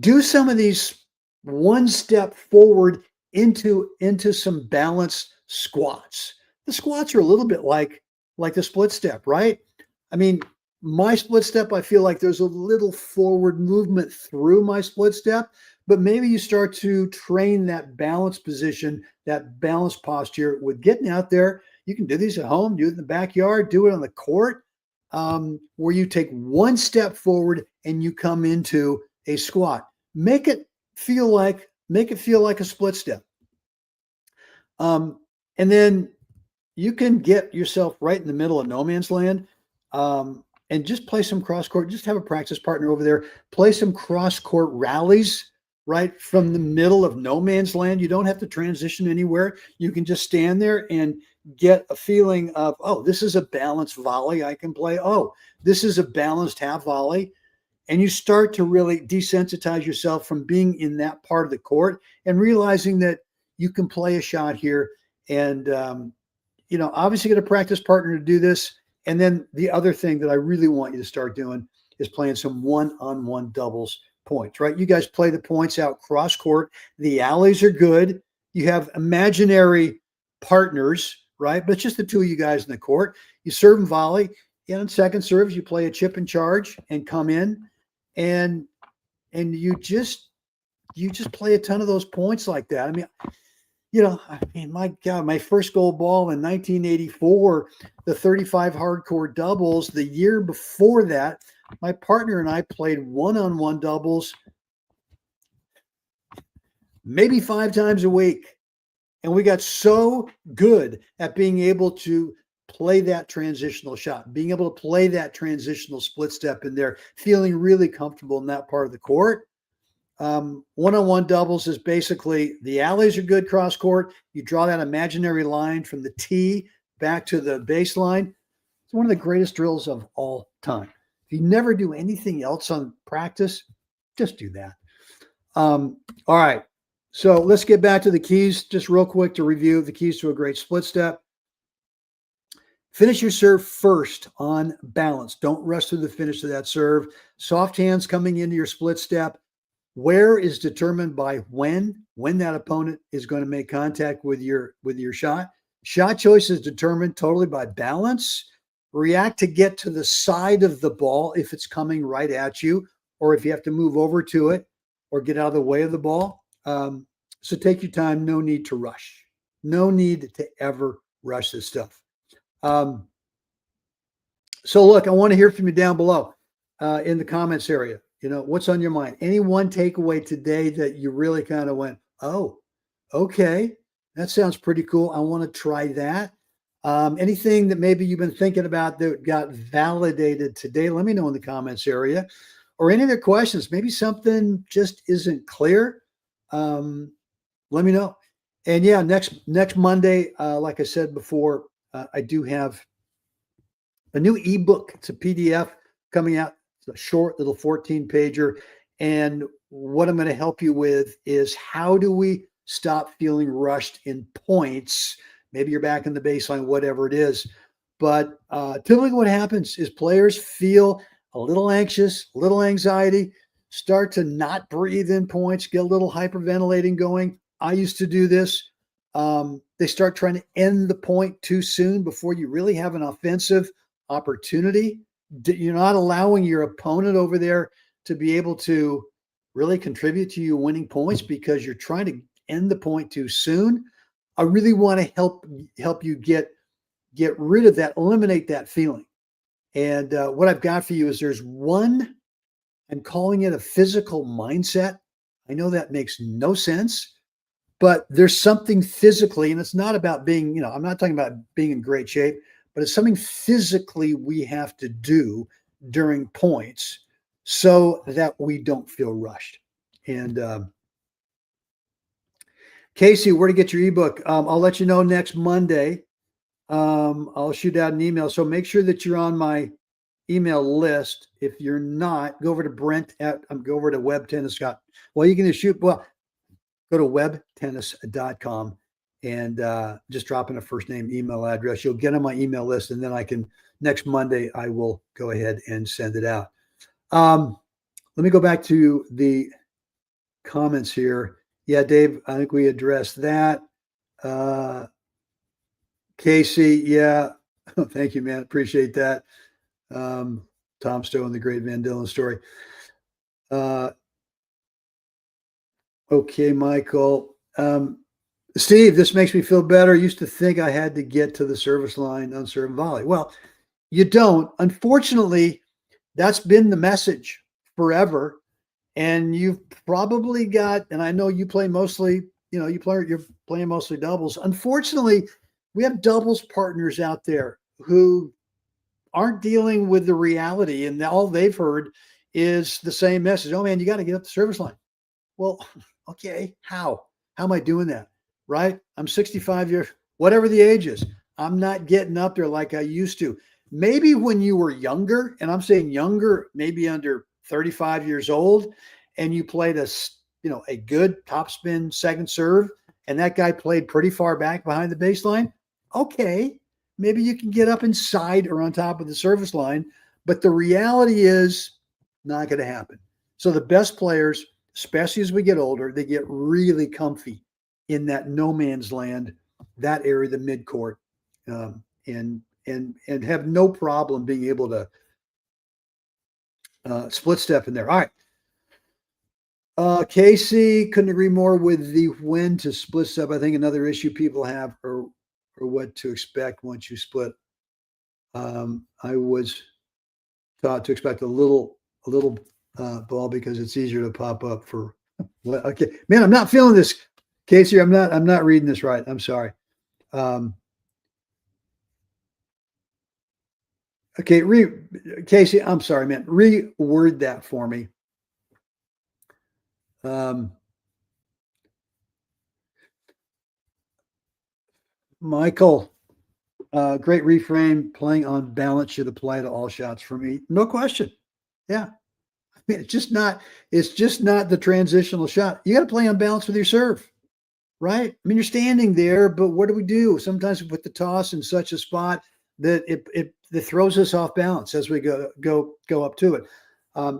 Do some of these one step forward into some balanced squats. The squats are a little bit like the split step, right? I mean, my split step, I feel like there's a little forward movement through my split step, but maybe you start to train that balance position, that balance posture with getting out there. You can do these at home, do it in the backyard, do it on the court, where you take one step forward and you come into a squat. Make it feel like a split step. And then you can get yourself right in the middle of no man's land, and just play some cross court. Just have a practice partner over there. Play some cross court rallies right from the middle of no man's land. You don't have to transition anywhere. You can just stand there and get a feeling of, oh, this is a balanced volley I can play. Oh, this is a balanced half volley. And you start to really desensitize yourself from being in that part of the court and realizing that you can play a shot here. And, obviously get a practice partner to do this. And then the other thing that I really want you to start doing is playing some one-on-one doubles points, right? You guys play the points out cross court. The alleys are good. You have imaginary partners, right? But it's just the two of you guys in the court. You serve and volley. And on second serves, you play a chip and charge and come in, and you just play a ton of those points like that. I mean, my God, my first gold ball in 1984, the 35 hardcore doubles. The year before that, my partner and I played one-on-one doubles maybe 5 times a week. And we got so good at being able to play that transitional shot, being able to play that transitional split step in there, feeling really comfortable in that part of the court. One-on-one doubles is basically the alleys are good cross court. You draw that imaginary line from the tee back to the baseline. It's one of the greatest drills of all time. If you never do anything else on practice, just do that. All right. So let's get back to the keys just real quick to review the keys to a great split step. Finish your serve first on balance. Don't rush through the finish of that serve. Soft hands coming into your split step. Where is determined by when that opponent is going to make contact with your shot. Shot choice is determined totally by balance. React to get to the side of the ball if it's coming right at you, or if you have to move over to it or get out of the way of the ball. So take your time. No need to rush. No need to ever rush this stuff. So look, I want to hear from you down below in the comments area. What's on your mind? Any one takeaway today that you really kind of went, oh, okay, that sounds pretty cool. I want to try that. Anything that maybe you've been thinking about that got validated today, let me know in the comments area. Or any other questions, maybe something just isn't clear. Let me know. And yeah, next Monday, like I said before, I do have a new ebook. It's a PDF coming out. It's a short little 14-pager. And what I'm going to help you with is how do we stop feeling rushed in points? Maybe you're back in the baseline, whatever it is. But typically what happens is players feel a little anxious, a little anxiety, start to not breathe in points, get a little hyperventilating going. I used to do this. They start trying to end the point too soon before you really have an offensive opportunity. You're not allowing your opponent over there to be able to really contribute to you winning points because you're trying to end the point too soon. I really want to help you get rid of that, eliminate that feeling. And what I've got for you is there's one, I'm calling it a physical mindset. I know that makes no sense, but there's something physically, and it's not about being, I'm not talking about being in great shape, but it's something physically we have to do during points so that we don't feel rushed. And Casey, where to get your ebook? I'll let you know next Monday. I'll shoot out an email. So make sure that you're on my email list. If you're not, go over to go over to WebTennis. Well, you can just go to WebTennis.com and just drop in a first name email address. You'll get on my email list, and then next Monday, I will go ahead and send it out. Let me go back to the comments here. Yeah, Dave, I think we addressed that. Casey, yeah. Thank you, man. Appreciate that. Tom Stowe and the Great Van Dillon story. Okay, Michael. Steve, this makes me feel better. I used to think I had to get to the service line on serve and volley. Well, you don't. Unfortunately, that's been the message forever. And you've probably got, and I know you play mostly, you're playing mostly doubles. Unfortunately, We have doubles partners out there who aren't dealing with the reality, and all they've heard is the same message. Oh man, you got to get up the service line. Well, okay, how? How am I doing that? Right? I'm 65 years, whatever the age is. I'm not getting up there like I used to. Maybe when you were younger, and I'm saying younger, maybe under 35 years old, and you played a good topspin second serve, and that guy played pretty far back behind the baseline. Okay, maybe you can get up inside or on top of the service line, but the reality is not going to happen. So the best players, especially as we get older, they get really comfy in that no man's land, that area, the midcourt, and have no problem being able to split step in there. All right. Casey, couldn't agree more with the when to split step. I think another issue people have or what to expect once you split. I was taught to expect a little ball because it's easier to pop up for. Okay, man, I'm not feeling this, Casey. I'm not reading this right. I'm sorry. Okay, Casey, I'm sorry, man. Reword that for me. Michael, great reframe. Playing on balance should apply to all shots for me. No question. Yeah. I mean, it's just not the transitional shot. You got to play on balance with your serve, right? I mean, you're standing there, but what do we do? Sometimes we put the toss in such a spot that it throws us off balance as we go up to it.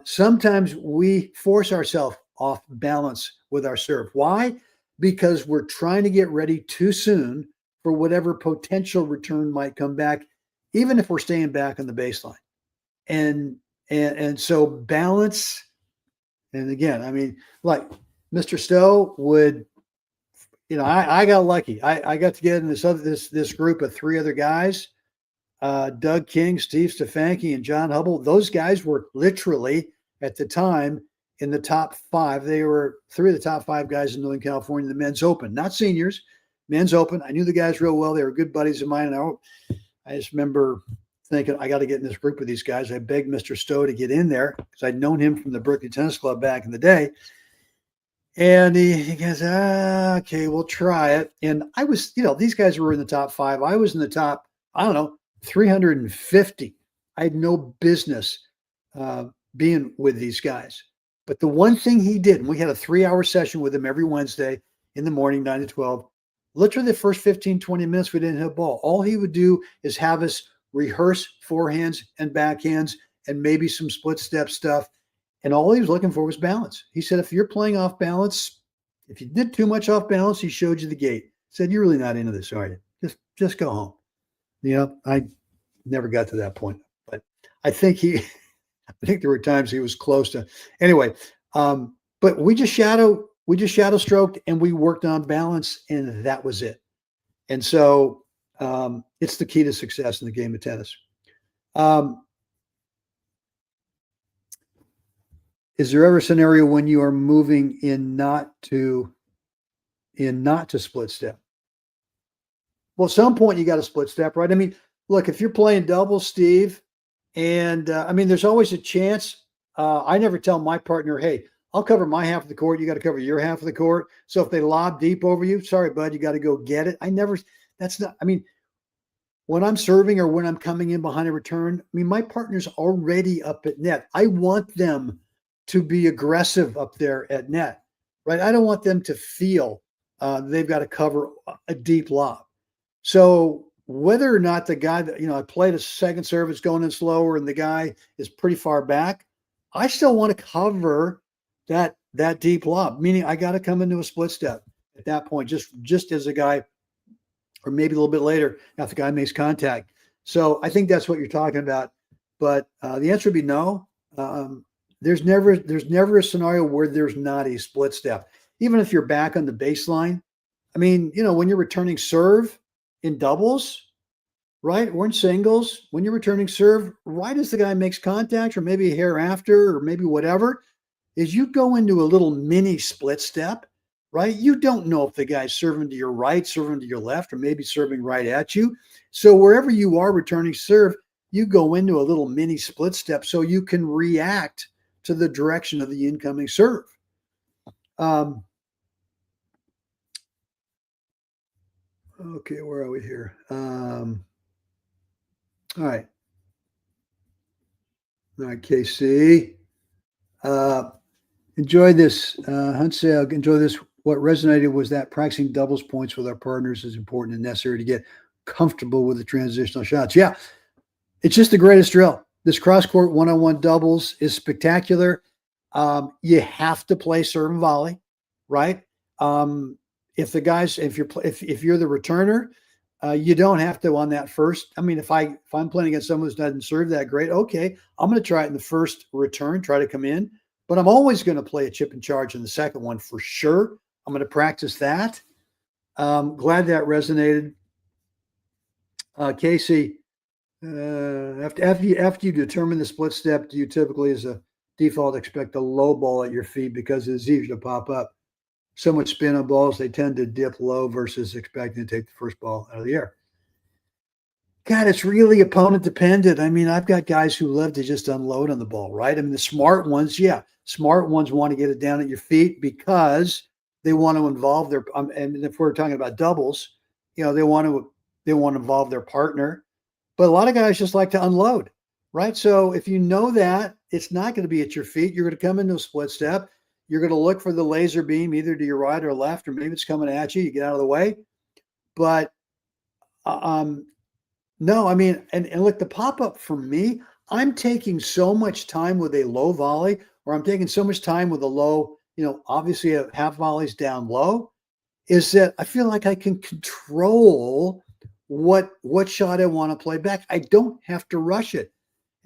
Sometimes we force ourselves off balance with our serve. Why? Because we're trying to get ready too soon for whatever potential return might come back, even if we're staying back on the baseline. And so balance, and again, I mean, like Mr. Stowe would, I got lucky. I got to get in this group of three other guys, Doug King, Steve Stefanke, and John Hubble. Those guys were literally at the time in the top five. They were three of the top five guys in Northern California, the men's open, not seniors, men's open. I knew the guys real well. They were good buddies of mine. And I just remember thinking, I got to get in this group with these guys. I begged Mr. Stowe to get in there because I'd known him from the Berkeley Tennis Club back in the day. And he goes, okay, we'll try it. And I was, these guys were in the top five. I was in the top, 350. I had no business being with these guys. But the one thing he did, and we had a 3-hour session with him every Wednesday in the morning, 9 to 12, literally the first 15, 20 minutes, we didn't hit a ball. All he would do is have us rehearse forehands and backhands and maybe some split step stuff. And all he was looking for was balance. He said, if you're playing off balance, if you did too much off balance, he showed you the gate. He said, you're really not into this, are you? Just go home. I never got to that point, but I think there were times he was close to. Anyway, but we just shadow stroked and we worked on balance, and that was it. And so it's the key to success in the game of tennis. Is there ever a scenario when you are moving in not to split step? Well, at some point you got to split step, right? I mean, look, if you're playing doubles, Steve, and there's always a chance. I never tell my partner, hey, I'll cover my half of the court. You got to cover your half of the court. So if they lob deep over you, sorry, bud, you got to go get it. When I'm serving or when I'm coming in behind a return, my partner's already up at net. I want them to be aggressive up there at net, right? I don't want them to feel they've got to cover a deep lob. So whether or not the guy that, I played a second service going in slower and the guy is pretty far back, I still want to cover that deep lob, meaning I got to come into a split step at that point, just as a guy, or maybe a little bit later after the guy makes contact. So I think that's what you're talking about. But the answer would be no. There's never a scenario where there's not a split step, even if you're back on the baseline. When you're returning serve in doubles, right, or in singles, when you're returning serve, right as the guy makes contact, or maybe a hair after, or maybe whatever, is you go into a little mini split step right? You don't know if the guy's serving to your right, serving to your left, or maybe serving right at you. So wherever you are returning serve, you go into a little mini split step so you can react to the direction of the incoming serve. Okay, where are we here? All right. All right, KC. Enjoy this. Hunt said, enjoy this. What resonated was that practicing doubles points with our partners is important and necessary to get comfortable with the transitional shots. Yeah, it's just the greatest drill. This cross court one-on-one doubles is spectacular. You have to play serve and volley, right? If you're the returner, you don't have to on that first. I mean, if I'm playing against someone who doesn't serve that great, okay, I'm going to try it in the first return, try to come in, but I'm always going to play a chip and charge in the second one for sure. I'm going to practice that. Glad that resonated. Casey, after you determine the split step, do you typically, as a default, expect a low ball at your feet because it's easier to pop up? So much spin on balls, they tend to dip low versus expecting to take the first ball out of the air. God, it's really opponent dependent. I mean, I've got guys who love to just unload on the ball, right? I mean, the smart ones want to get it down at your feet because they want to involve their. And if we're talking about doubles, they want to involve their partner. But a lot of guys just like to unload, right? So if you know that it's not going to be at your feet, you're going to come into a split step. You're going to look for the laser beam either to your right or left, or maybe it's coming at you. You get out of the way. But no, I mean, and look, the pop-up for me, I'm taking so much time with a low volley, or I'm taking so much time with a low, obviously a half volleys down low, is that I feel like I can control what shot I want to play back. I don't have to rush it.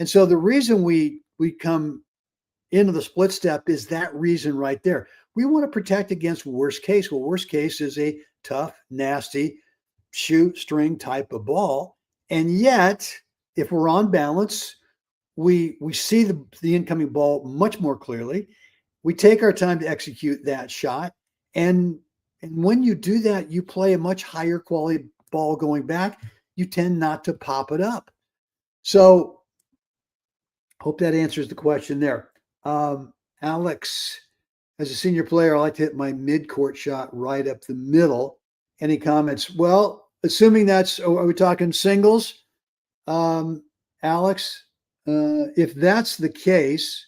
And so the reason we come into the split step is that reason right there. We want to protect against worst case. Well, worst case is a tough, nasty shoestring type of ball. And yet, if we're on balance, we see the incoming ball much more clearly. We take our time to execute that shot. And when you do that, you play a much higher quality ball going back. You tend not to pop it up. So hope that answers the question there. Alex, as a senior player, I like to hit my mid-court shot right up the middle. Any comments? Well, assuming are we talking singles? Alex, if that's the case,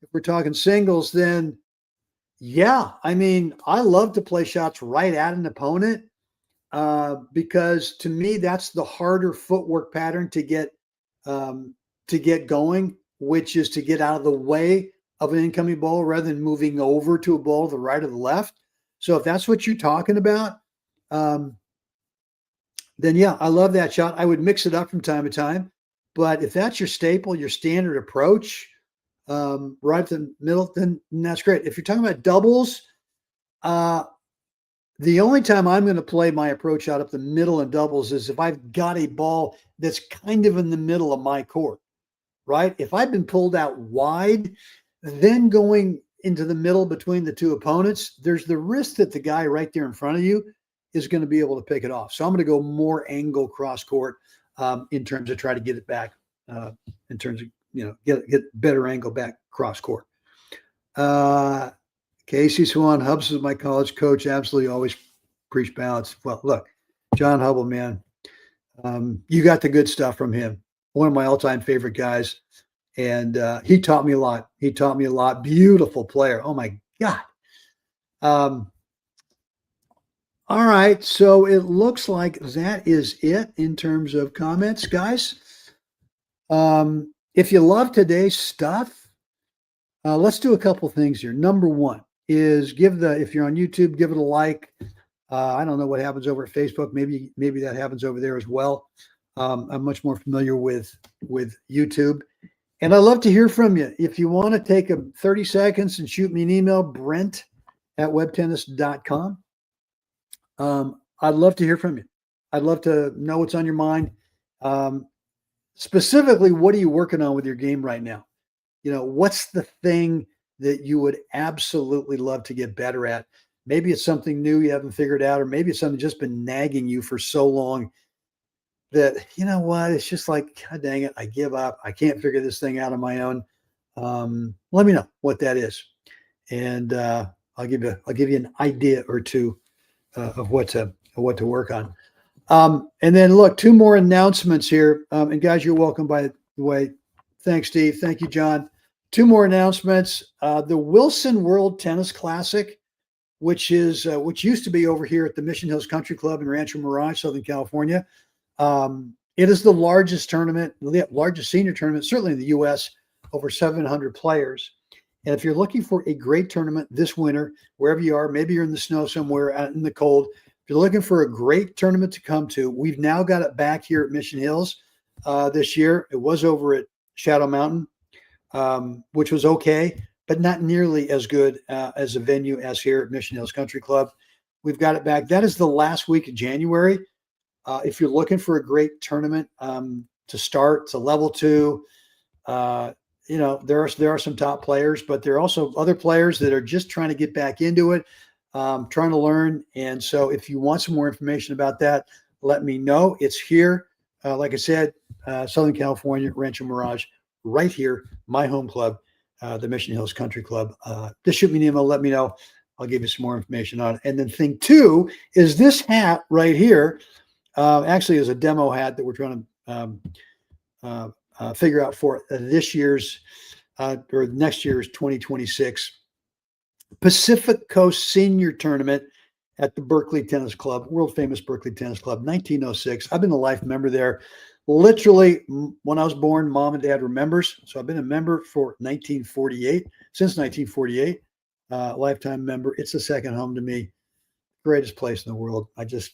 if we're talking singles, then yeah, I mean, I love to play shots right at an opponent because to me, that's the harder footwork pattern to get going, which is to get out of the way of an incoming ball rather than moving over to a ball to the right or the left. So if that's what you're talking about, then yeah, I love that shot. I would mix it up from time to time. But if that's your staple, your standard approach, right to the middle, then that's great. If you're talking about doubles, the only time I'm going to play my approach out up the middle in doubles is if I've got a ball that's kind of in the middle of my court, right? If I've been pulled out wide, then going into the middle between the two opponents, there's the risk that the guy right there in front of you is going to be able to pick it off. So I'm going to go more angle cross court in terms of try to get it back in terms of, get better angle back cross court. Casey Swan, Hubs is my college coach. Absolutely always preach balance. Well, look, John Hubble, man, you got the good stuff from him. One of my all-time favorite guys. And he taught me a lot. Beautiful player. Oh, my God. All right. So it looks like that is it in terms of comments, guys. If you love today's stuff, let's do a couple things here. Number one is if you're on YouTube, give it a like. I don't know what happens over at Facebook. Maybe that happens over there as well. I'm much more familiar with YouTube. And I'd love to hear from you. If you want to take 30 seconds and shoot me an email, brent@webtennis.com. I'd love to hear from you. I'd love to know what's on your mind. Specifically, what are you working on with your game right now? What's the thing that you would absolutely love to get better at? Maybe it's something new you haven't figured out, or maybe it's something just been nagging you for so long that, you know what, it's just like, God dang it, I give up. I can't figure this thing out on my own. Let me know what that is. And I'll give you an idea or two of what to work on. And then look, two more announcements here. And guys, you're welcome, by the way. Thanks, Steve. Thank you, John. Two more announcements. The Wilson World Tennis Classic, which used to be over here at the Mission Hills Country Club in Rancho Mirage, Southern California. It is the largest tournament, the largest senior tournament, certainly in the U.S., over 700 players. And if you're looking for a great tournament this winter, wherever you are, maybe you're in the snow somewhere, out in the cold, if you're looking for a great tournament to come to, we've now got it back here at Mission Hills this year. It was over at Shadow Mountain, which was okay, but not nearly as good as a venue as here at Mission Hills Country Club. We've got it back. That is the last week of January. If you're looking for a great tournament to start, to level 2, there are some top players, but there are also other players that are just trying to get back into it, trying to learn. And so if you want some more information about that, let me know. It's here. Like I said, Southern California, Rancho Mirage, right here, my home club, the Mission Hills Country Club. Just shoot me an email, let me know. I'll give you some more information on it. And then thing 2 is this hat right here. Actually, is a demo hat that we're trying to figure out for this year's or next year's 2026 Pacific Coast Senior Tournament at the Berkeley Tennis Club, world famous Berkeley Tennis Club, 1906. I've been a life member there. Literally, when I was born, mom and dad were members. So I've been a member since 1948, lifetime member. It's a second home to me. Greatest place in the world. I just,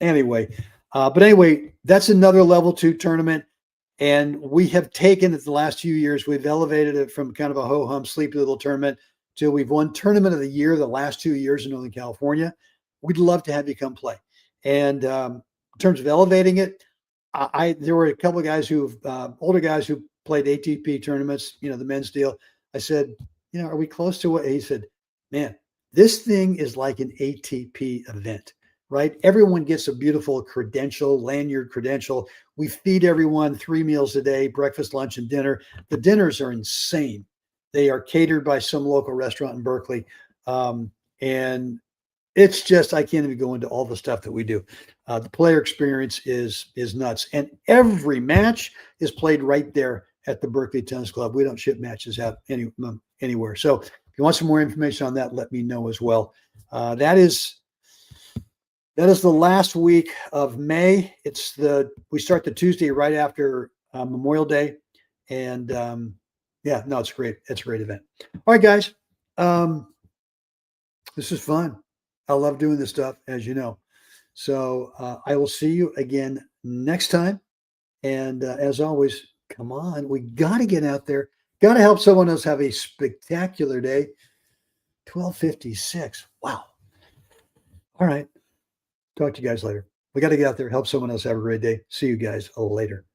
anyway. But anyway, that's another level 2 tournament. And we have taken it the last few years, we've elevated it from kind of a ho-hum, sleepy little tournament to we've won Tournament of the Year the last 2 years in Northern California. We'd love to have you come play. And in terms of elevating it, there were a couple of guys older guys who played ATP tournaments, the men's deal. I said, are we close to what? He said, man, this thing is like an ATP event, right? Everyone gets a beautiful lanyard credential. We feed everyone 3 meals a day, breakfast, lunch, and dinner. The dinners are insane. They are catered by some local restaurant in Berkeley. And it's just, I can't even go into all the stuff that we do. The player experience is nuts. And every match is played right there at the Berkeley Tennis Club. We don't ship matches out anywhere. So if you want some more information on that, let me know as well. That is the last week of May. We start the Tuesday right after Memorial Day. And it's great. It's a great event. All right, guys. This is fun. I love doing this stuff, as you know. So I will see you again next time. And as always, come on. We got to get out there. Got to help someone else have a spectacular day. 12:56. Wow. All right. Talk to you guys later. We got to get out there, help someone else have a great day. See you guys later.